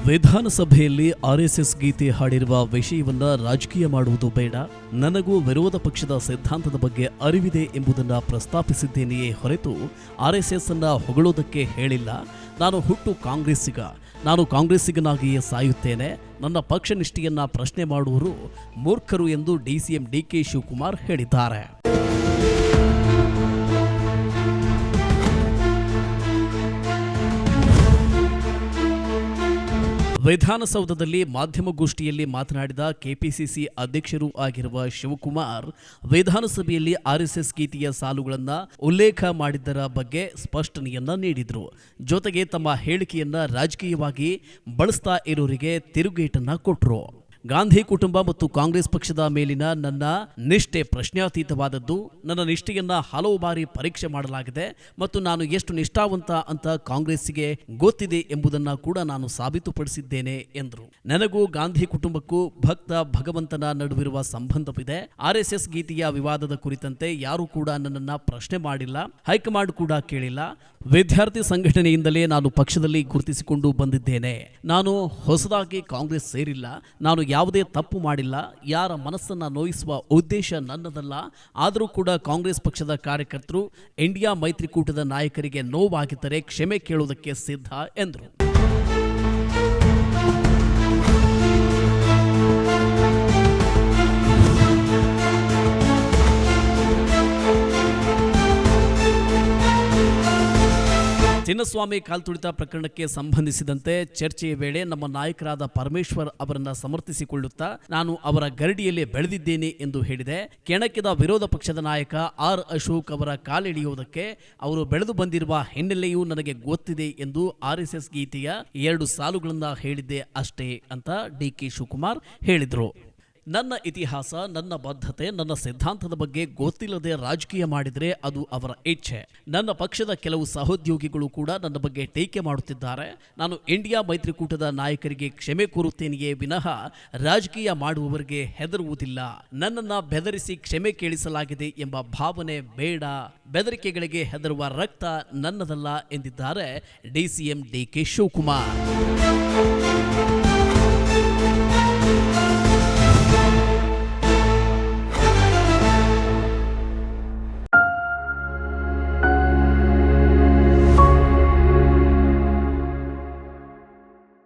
ವಿಧಾನಸಭೆಯಲ್ಲಿ ಆರ್ಎಸ್ಎಸ್ ಗೀತೆ ಹಾಡಿರುವ ವಿಷಯವನ್ನ ರಾಜಕೀಯ ಮಾಡುವುದು ಬೇಡ. ನನಗೂ ವಿರೋಧ ಪಕ್ಷದ ಸಿದ್ಧಾಂತದ ಬಗ್ಗೆ ಅರಿವಿದೆ ಎಂಬುದನ್ನು ಪ್ರಸ್ತಾಪಿಸಿದ್ದೇನೆಯೇ ಹೊರತು ಆರ್ಎಸ್ಎಸ್ ಅನ್ನ ಹೊಗಳೋದಕ್ಕೆ ಹೇಳಿಲ್ಲ. ನಾನು ಹುಟ್ಟು ಕಾಂಗ್ರೆಸ್ಸಿಗ, ನಾನು ಕಾಂಗ್ರೆಸ್ಸಿಗನಾಗಿಯೇ ಸಾಯುತ್ತೇನೆ. ನನ್ನ ಪಕ್ಷ ನಿಷ್ಠೆಯನ್ನ ಪ್ರಶ್ನೆ ಮಾಡುವವರು ಮೂರ್ಖರು ಎಂದು ಡಿಸಿಎಂ ಡಿಕೆ ಶಿವಕುಮಾರ್ ಹೇಳಿದ್ದಾರೆ. ವಿಧಾನಸೌಧದಲ್ಲಿ ಮಾಧ್ಯಮಗೋಷ್ಠಿಯಲ್ಲಿ ಮಾತನಾಡಿದ ಕೆಪಿಸಿಸಿ ಅಧ್ಯಕ್ಷರೂ ಆಗಿರುವ ಶಿವಕುಮಾರ್, ವಿಧಾನಸಭೆಯಲ್ಲಿ ಆರ್ಎಸ್ಎಸ್ ಗೀತೆಯ ಸಾಲುಗಳನ್ನು ಉಲ್ಲೇಖ ಮಾಡಿದ್ದರ ಬಗ್ಗೆ ಸ್ಪಷ್ಟನೆಯನ್ನ ನೀಡಿದರು. ಜೊತೆಗೆ ತಮ್ಮ ಹೇಳಿಕೆಯನ್ನ ರಾಜಕೀಯವಾಗಿ ಬಳಸ್ತಾ ಇರೋರಿಗೆ ತಿರುಗೇಟನ್ನ ಕೊಟ್ಟರು. ಗಾಂಧಿ ಕುಟುಂಬ ಮತ್ತು ಕಾಂಗ್ರೆಸ್ ಪಕ್ಷದ ಮೇಲಿನ ನನ್ನ ನಿಷ್ಠೆ ಪ್ರಶ್ನಾತೀತವಾದದ್ದು. ನನ್ನ ನಿಷ್ಠೆಯನ್ನ ಹಲವು ಬಾರಿ ಪರೀಕ್ಷೆ ಮಾಡಲಾಗಿದೆ ಮತ್ತು ನಾನು ಎಷ್ಟು ನಿಷ್ಠಾವಂತ ಅಂತ ಕಾಂಗ್ರೆಸ್ಸಿಗೆ ಗೊತ್ತಿದೆ ಎಂಬುದನ್ನು ಕೂಡ ನಾನು ಸಾಬೀತುಪಡಿಸಿದ್ದೇನೆ ಎಂದರು. ನನಗೂ ಗಾಂಧಿ ಕುಟುಂಬಕ್ಕೂ ಭಕ್ತ ಭಗವಂತನ ನಡುವಿರುವ ಸಂಬಂಧವಿದೆ. ಆರ್ಎಸ್ಎಸ್ ಗೀತೆಯ ವಿವಾದದ ಕುರಿತಂತೆ ಯಾರೂ ಕೂಡ ನನ್ನನ್ನು ಪ್ರಶ್ನೆ ಮಾಡಿಲ್ಲ, ಹೈಕಮಾಂಡ್ ಕೂಡ ಕೇಳಿಲ್ಲ. ವಿದ್ಯಾರ್ಥಿ ಸಂಘಟನೆಯಿಂದಲೇ ನಾನು ಪಕ್ಷದಲ್ಲಿ ಗುರುತಿಸಿಕೊಂಡು ಬಂದಿದ್ದೇನೆ. ನಾನು ಹೊಸದಾಗಿ ಕಾಂಗ್ರೆಸ್ ಸೇರಿಲ್ಲ. ನಾನು ಯಾವುದೇ ತಪ್ಪು ಮಾಡಿಲ್ಲ. ಯಾರ ಮನಸ್ಸನ್ನ ನೋಯಿಸುವ ಉದ್ದೇಶ ನನ್ನದಲ್ಲ. ಆದರೂ ಕೂಡ ಕಾಂಗ್ರೆಸ್ ಪಕ್ಷದ ಕಾರ್ಯಕರ್ತರು ಇಂಡಿಯಾ ಮೈತ್ರಿಕೂಟದ ನಾಯಕರಿಗೆ ನೋವಾಗಿದ್ದರೆ ಕ್ಷಮೆ ಕೇಳುವುದಕ್ಕೆ ಸಿದ್ಧ ಎಂದರು. ಚಿನ್ನಸ್ವಾಮಿ ಕಾಲ್ತುಳಿತ ಪ್ರಕರಣಕ್ಕೆ ಸಂಬಂಧಿಸಿದಂತೆ ಚರ್ಚೆಯ ವೇಳೆ ನಮ್ಮ ನಾಯಕರಾದ ಪರಮೇಶ್ವರ್ ಅವರನ್ನ ಸಮರ್ಥಿಸಿಕೊಳ್ಳುತ್ತಾ ನಾನು ಅವರ ಗರಡಿಯಲ್ಲಿ ಬೆಳೆದಿದ್ದೇನೆ ಎಂದು ಹೇಳಿದೆ. ಕೆಣಕಿದ ವಿರೋಧ ಪಕ್ಷದ ನಾಯಕ ಆರ್ ಅಶೋಕ್ ಅವರ ಕಾಲಿಡಿಯುವುದಕ್ಕೆ ಅವರು ಬೆಳೆದು ಬಂದಿರುವ ಹಿನ್ನೆಲೆಯೂ ನನಗೆ ಗೊತ್ತಿದೆ ಎಂದು ಆರ್ಎಸ್ಎಸ್ ಗೀತೆಯ 2 ಸಾಲುಗಳನ್ನ ಹೇಳಿದ್ದೆ ಅಷ್ಟೇ ಅಂತ ಡಿಕೆ ಶಿವಕುಮಾರ್ ಹೇಳಿದರು. ನನ್ನ ಇತಿಹಾಸ, ನನ್ನ ಬದ್ಧತೆ, ನನ್ನ ಸಿದ್ಧಾಂತದ ಬಗ್ಗೆ ಗೊತ್ತಿಲ್ಲದೆ ರಾಜಕೀಯ ಮಾಡಿದರೆ ಅದು ಅವರ ಇಚ್ಛೆ. ನನ್ನ ಪಕ್ಷದ ಕೆಲವು ಸಹೋದ್ಯೋಗಿಗಳು ಕೂಡ ನನ್ನ ಬಗ್ಗೆ ಟೀಕೆ ಮಾಡುತ್ತಿದ್ದಾರೆ. ನಾನು ಇಂಡಿಯಾ ಮೈತ್ರಿಕೂಟದ ನಾಯಕರಿಗೆ ಕ್ಷಮೆ ಕೋರುತ್ತೇನೆಯೇ ವಿನಃ ರಾಜಕೀಯ ಮಾಡುವವರಿಗೆ ಹೆದರುವುದಿಲ್ಲ. ನನ್ನನ್ನು ಬೆದರಿಸಿ ಕ್ಷಮೆ ಕೇಳಿಸಲಾಗಿದೆ ಎಂಬ ಭಾವನೆ ಬೇಡ. ಬೆದರಿಕೆಗಳಿಗೆ ಹೆದರುವ ರಕ್ತ ನನ್ನದಲ್ಲ ಎಂದಿದ್ದಾರೆ ಡಿಸಿಎಂ ಡಿಕೆ ಶಿವಕುಮಾರ್.